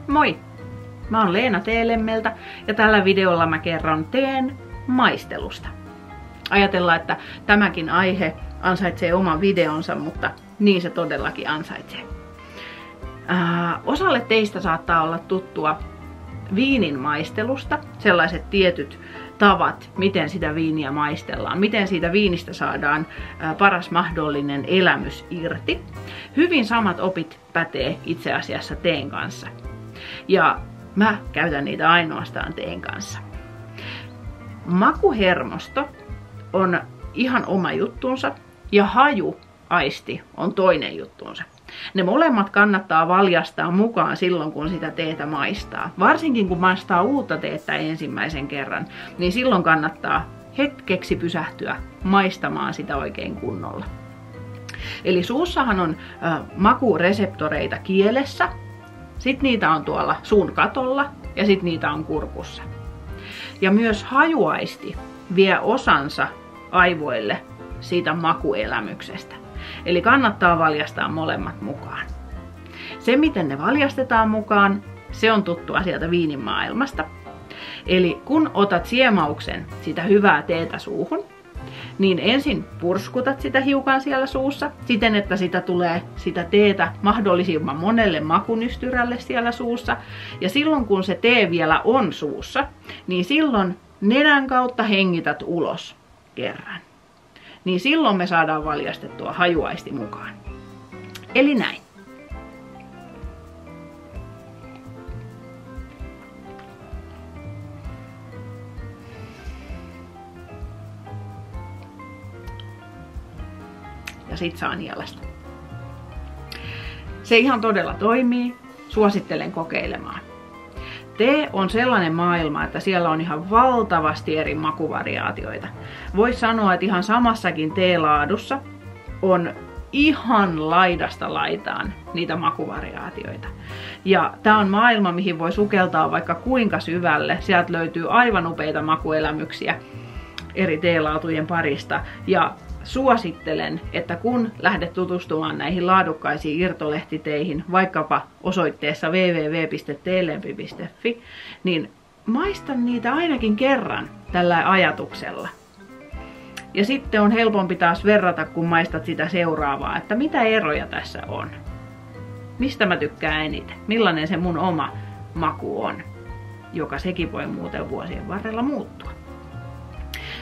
Moi! Mä oon Leena Teelemmeltä ja tällä videolla mä kerron teen maistelusta. Ajatellaan, että tämäkin aihe ansaitsee oman videonsa, mutta niin se todellakin ansaitsee. Osalle teistä saattaa olla tuttua viinin maistelusta, sellaiset tietyt tavat, miten sitä viiniä maistellaan, miten siitä viinistä saadaan paras mahdollinen elämys irti. Hyvin samat opit pätee itse asiassa teen kanssa. Ja mä käytän niitä ainoastaan teen kanssa. Makuhermosto on ihan oma juttunsa ja hajuaisti on toinen juttunsa. Ne molemmat kannattaa valjastaa mukaan silloin, kun sitä teetä maistaa. Varsinkin kun maistaa uutta teetä ensimmäisen kerran, niin silloin kannattaa hetkeksi pysähtyä maistamaan sitä oikein kunnolla. Eli suussahan on makureseptoreita kielessä, sitten niitä on tuolla suun katolla ja sitten niitä on kurkussa. Ja myös hajuaisti vie osansa aivoille siitä makuelämyksestä. Eli kannattaa valjastaa molemmat mukaan. Se, miten ne valjastetaan mukaan, se on tuttua sieltä viinin maailmasta. Eli kun otat siemauksen sitä hyvää teetä suuhun, niin ensin purskutat sitä hiukan siellä suussa, siten että sitä teetä mahdollisimman monelle makunystyrälle siellä suussa. Ja silloin kun se tee vielä on suussa, niin silloin nenän kautta hengität ulos kerran. Niin silloin me saadaan valjastettua hajuaisti mukaan. Eli näin. Ja sit saa nielasta. Se ihan todella toimii. Suosittelen kokeilemaan. Tee on sellainen maailma, että siellä on ihan valtavasti eri makuvariaatioita. Voisi sanoa, että ihan samassakin teelaadussa on ihan laidasta laitaan niitä makuvariaatioita. Ja tää on maailma, mihin voi sukeltaa vaikka kuinka syvälle. Sieltä löytyy aivan upeita makuelämyksiä eri teelaatujen parista. Ja suosittelen, että kun lähdet tutustumaan näihin laadukkaisiin irtolehtiteihin, vaikkapa osoitteessa www.teelempi.fi, niin maista niitä ainakin kerran tällä ajatuksella. Ja sitten on helpompi taas verrata, kun maistat sitä seuraavaa, että mitä eroja tässä on. Mistä mä tykkään eniten? Millainen se mun oma maku on, joka sekin voi muuten vuosien varrella muuttua.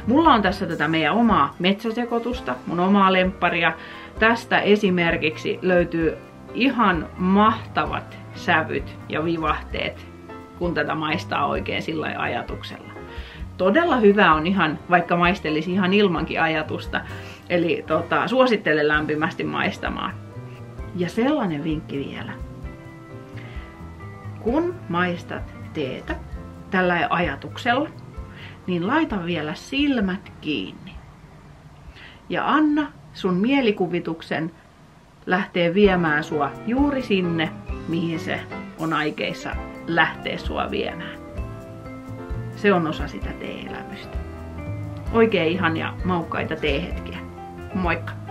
Mulla on tässä tätä meidän omaa metsäsekoitusta, mun omaa lempparia. Tästä esimerkiksi löytyy ihan mahtavat sävyt ja vivahteet, kun tätä maistaa oikein sillä ajatuksella. Todella hyvä on ihan, vaikka maistelisi ihan ilmankin ajatusta. Eli suosittelen lämpimästi maistamaan. Ja sellainen vinkki vielä. Kun maistat teetä tällä ajatuksella, niin laita vielä silmät kiinni. Ja anna sun mielikuvituksen lähteä viemään sua juuri sinne, mihin se on aikeissa lähteä sua viemään. Se on osa sitä tee-elämystä. Oikein ihania maukkaita teehetkiä. Moikka!